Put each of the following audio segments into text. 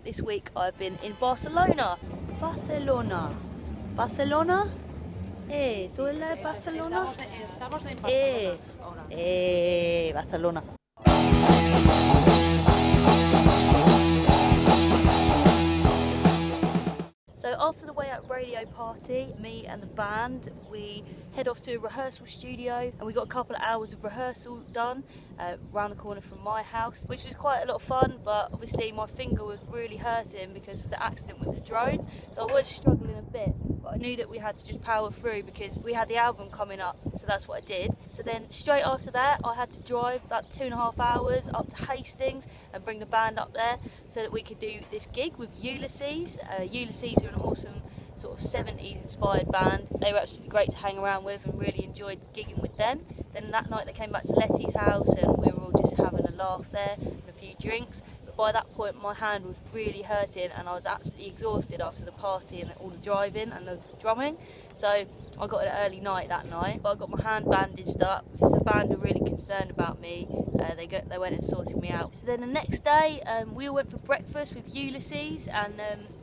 this week I've been in Barcelona. Barcelona. ¿Tú eres de Barcelona? Estamos en Barcelona ahora. Barcelona. So after the Way Out radio party, me and the band, we head off to a rehearsal studio, and we got a couple of hours of rehearsal done around the corner from my house, which was quite a lot of fun, but obviously my finger was really hurting because of the accident with the drone, so I was struggling a bit, but I knew that we had to just power through because we had the album coming up, so that's what I did. So then straight after that I had to drive about 2.5 hours up to Hastings and bring the band up there so that we could do this gig with Ulysses. Ulysses are an awesome sort of 70s inspired band. They were absolutely great to hang around with and really enjoyed gigging with them. Then that night they came back to Letty's house and we were all just having a laugh there and a few drinks. But by that point my hand was really hurting and I was absolutely exhausted after the party and all the driving and the drumming. So I got an early night that night, but I got my hand bandaged up because the band were really concerned about me. They went and sorted me out. So then the next day we all went for breakfast with Ulysses, and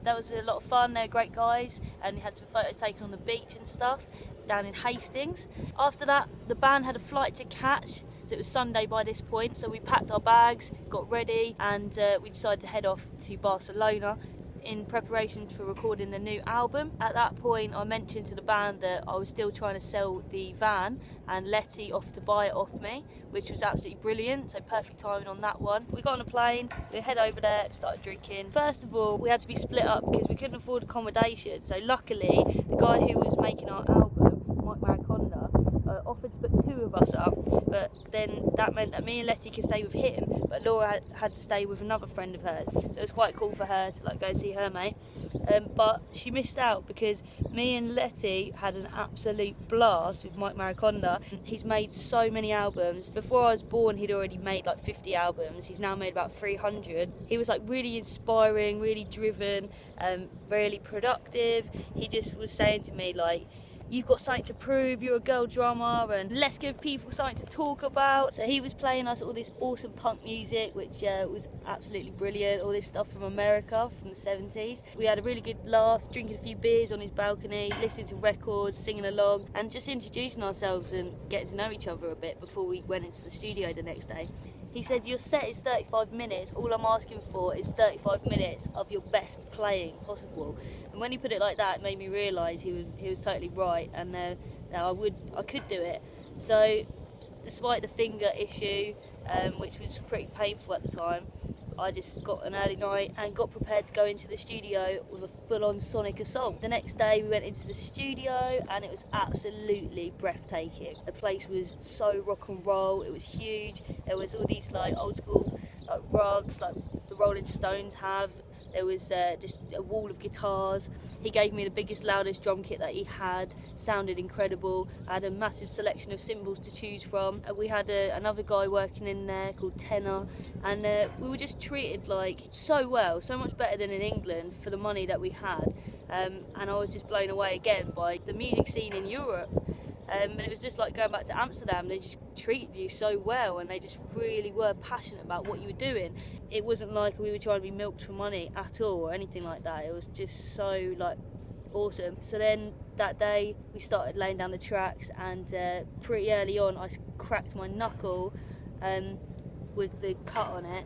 that was a lot of fun. They're great guys, and we had some photos taken on the beach and stuff down in Hastings. After that the band had a flight to catch, so it was Sunday by this point, so we packed our bags, got ready, and we decided to head off to Barcelona in preparation for recording the new album. At that point I mentioned to the band that I was still trying to sell the van, and Letty offered to buy it off me, which was absolutely brilliant, so perfect timing on that one. We got on a plane, we head over there, started drinking. First of all we had to be split up because we couldn't afford accommodation, so luckily the guy who was making our album, Maraconda, offered to put 2 of us up, but then that meant that me and Letty could stay with him, but Laura had to stay with another friend of hers, so it was quite cool for her to like go and see her mate. But she missed out because me and Letty had an absolute blast with Mike Maraconda. He's made so many albums. Before I was born he'd already made like 50 albums. He's now made about 300. He was like really inspiring, really driven, really productive. He just was saying to me like, you've got something to prove, you're a girl drummer, and let's give people something to talk about. So he was playing us all this awesome punk music, which was absolutely brilliant, all this stuff from America, from the 70s. We had a really good laugh, drinking a few beers on his balcony, listening to records, singing along, and just introducing ourselves and getting to know each other a bit before we went into the studio the next day. He said, your set is 35 minutes, all I'm asking for is 35 minutes of your best playing possible. And when he put it like that, it made me realise he was totally right, and I could do it. So despite the finger issue, which was pretty painful at the time, I just got an early night and got prepared to go into the studio with a full-on sonic assault. The next day we went into the studio and it was absolutely breathtaking. The place was so rock and roll, it was huge. There was all these like old school like rugs like the Rolling Stones have. There was just a wall of guitars. He gave me the biggest, loudest drum kit that he had. Sounded incredible. I had a massive selection of cymbals to choose from. We had another guy working in there called Tenor, and we were just treated like so well, so much better than in England for the money that we had. And I was just blown away again by the music scene in Europe. And it was just like going back to Amsterdam. They just treated you so well, and they just really were passionate about what you were doing. It wasn't like we were trying to be milked for money at all or anything like that. It was just so like awesome. So then that day we started laying down the tracks, and pretty early on I cracked my knuckle with the cut on it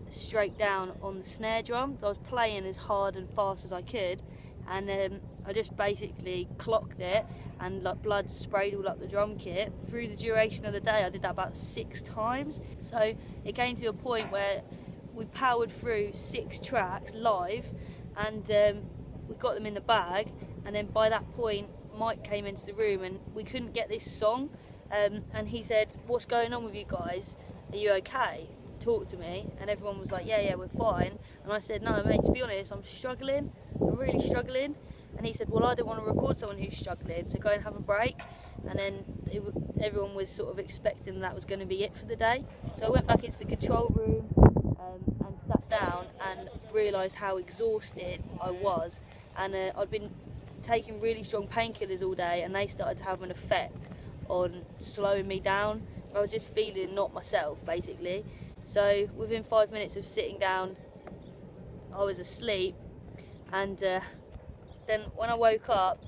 straight down on the snare drum. So I was playing as hard and fast as I could, and I just basically clocked it, and like blood sprayed all up the drum kit. Through the duration of the day I did that about 6 times. So it came to a point where we powered through 6 tracks live, and we got them in the bag, and then by that point Mike came into the room and we couldn't get this song, and he said, what's going on with you guys, are you okay? Talk to me. And everyone was like, yeah, we're fine. And I said, no mate, to be honest, I'm really struggling. And he said, well, I don't want to record someone who's struggling, so go and have a break. And then everyone was sort of expecting that was going to be it for the day. So I went back into the control room and sat down and realised how exhausted I was. And I'd been taking really strong painkillers all day, and they started to have an effect on slowing me down. I was just feeling not myself, basically. So within 5 minutes of sitting down, I was asleep, and then when I woke up,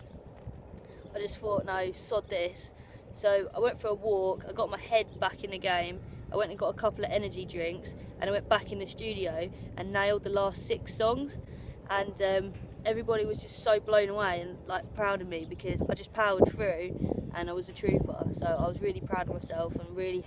I just thought, no, sod this. So I went for a walk, I got my head back in the game, I went and got a couple of energy drinks, and I went back in the studio and nailed the last 6 songs. And everybody was just so blown away and like proud of me, because I just powered through and I was a trooper. So I was really proud of myself and really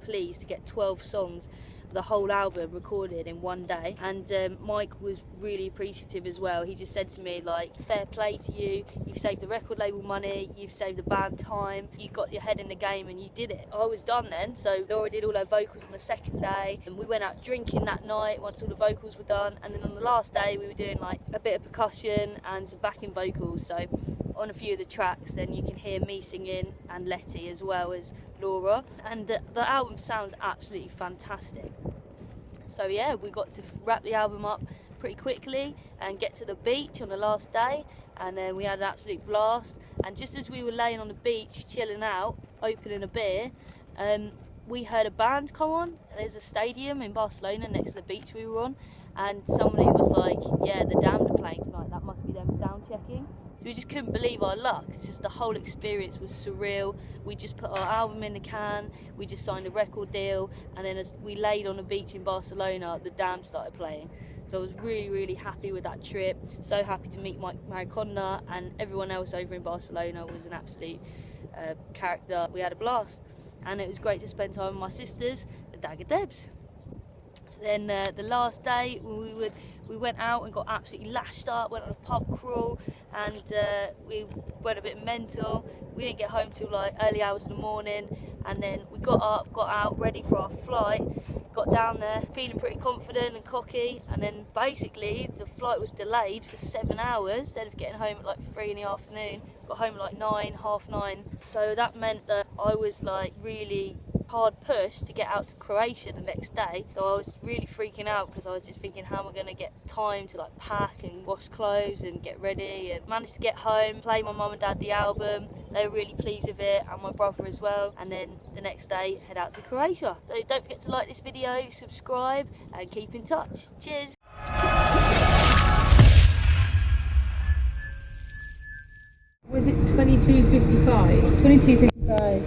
pleased to get 12 songs, the whole album recorded in one day. And Mike was really appreciative as well. He just said to me, like, fair play to you, you've saved the record label money, you've saved the band time, you got your head in the game and you did it. I was done then, so Laura did all her vocals on the second day, and we went out drinking that night once all the vocals were done. And then on the last day we were doing like a bit of percussion and some backing vocals. So on a few of the tracks then you can hear me singing and Letty as well as Laura, and the album sounds absolutely fantastic. So yeah, we got to wrap the album up pretty quickly and get to the beach on the last day, and then we had an absolute blast. And just as we were laying on the beach chilling out, opening a beer, we heard a band come on. There's a stadium in Barcelona next to the beach we were on, and somebody was like, yeah, the Damned are playing tonight, that must be them sound checking. So we just couldn't believe our luck. It's just the whole experience was surreal. We just put our album in the can, we just signed a record deal, and then as we laid on the beach in Barcelona, the Damned started playing. So I was really happy with that trip. So happy to meet Maraconda, and everyone else over in Barcelona was an absolute character. We had a blast, and it was great to spend time with my sisters, the Dagger Debs. So then the last day we went out and got absolutely lashed up, went on a pub crawl, and we went a bit mental. We didn't get home till like early hours in the morning, and then we got up, got out, ready for our flight, got down there feeling pretty confident and cocky, and then basically the flight was delayed for 7 hours. Instead of getting home at like 3 in the afternoon, got home at like 9, half 9. So that meant that I was like really hard push to get out to Croatia the next day. So I was really freaking out, because I was just thinking, how am I going to get time to like pack and wash clothes and get ready. And managed to get home, play my mum and dad the album. They were really pleased with it, and my brother as well. And then the next day head out to Croatia. So don't forget to like this video, subscribe, and keep in touch. Cheers. Was it 22:55? 22:55.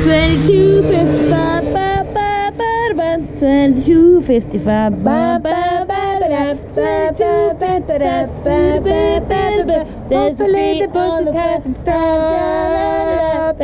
22:55, 22:55, 22:55. Hopefully the buses haven't started.